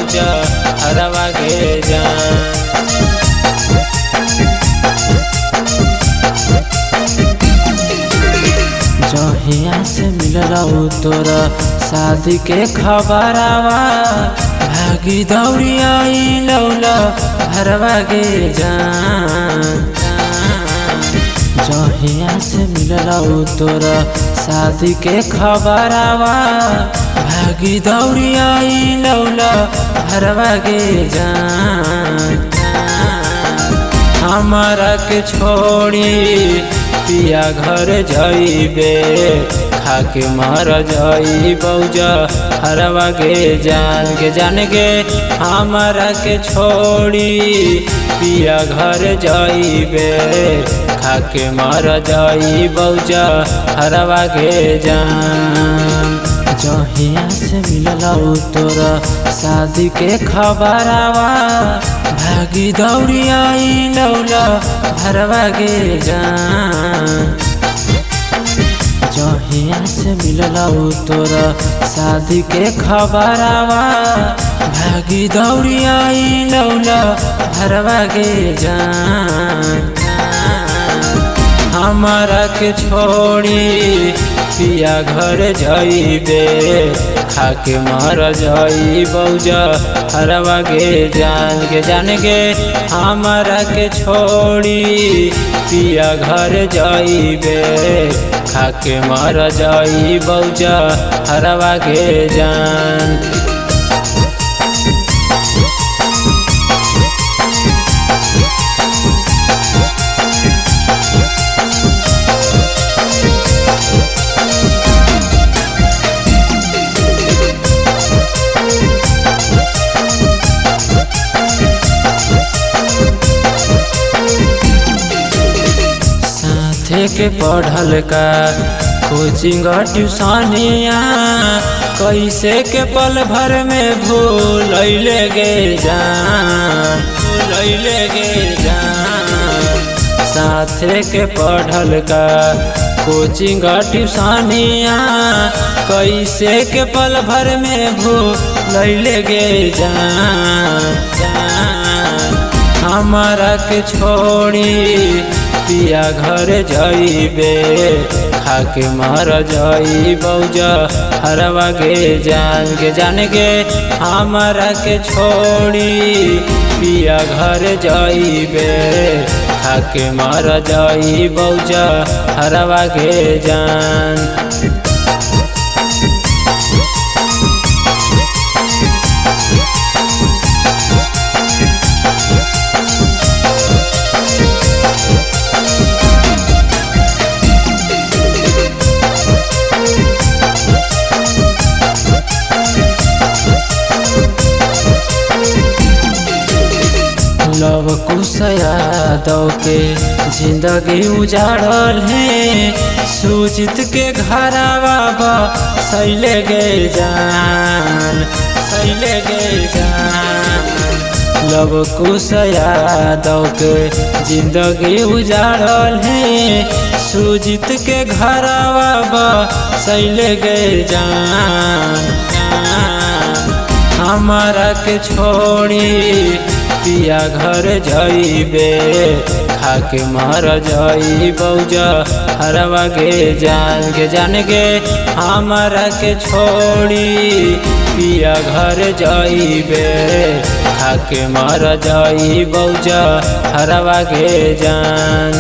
बौजा हरवा गे जान। जहिया से मिललौ तोरा शादी के खबरवा भागी दौड़ी आई लौला हरवा गे जान। जहिया से मिललौ तोरा शादी के खबरवा भागी दौड़ी आई लौला हरवा गे जान। हमारा के छोड़ी पिया घर जाइबे खाके मर जाई बौजा हरवा गे जान गे। हमारा के छोड़ी पिया घर जाइबे खाके मर जाई बौजा हरवा गे जान। जहिया से मिललौ तोरा शादी के खबरवा भागी दौड़ी आई लौला हरवा गे जान। जहिया से मिललौ तोरा शादी के खबरवा भागी दौड़ी आई लौला हरवा गे जान। हमारा के छोड़ी पिया घर जाइबे खाके मर जाई बौजा हरवा गे जान गे। हमारा के छोड़ी पिया घर जाइबे खाके मर जाई बौजा हरवा गे जान। के पढ़ल का कोचिंग ट्यूशनिया कैसे के पल भर में भूल गे जान। साथे के पढ़ल का कोचिंग ट्यूशनिया कैसे के पल भर में भूल गे जान। हमारा के छोड़ी पिया घर जाइबे खाके मर जाई बौजा हरवा गे जान गे। हमारा के छोड़ी पिया घर जाइबे खाके मर जाई बौजा हरवा गे जान। लव कुश यादव के जिंदगी उजाड़ल है सुजीत के घरवा सैले गे जान। लव कुश यादव के जिंदगी उजाड़ल है सुजीत के घरवा सैले गे जान। हमारा के छोड़ी पिया घर जाइबे खाके मर जाई बौजा हरवा गे जान गे। हमारा के छोड़ी पिया घर जाइबे खाके मर जाई बौजा हरवा गे जान।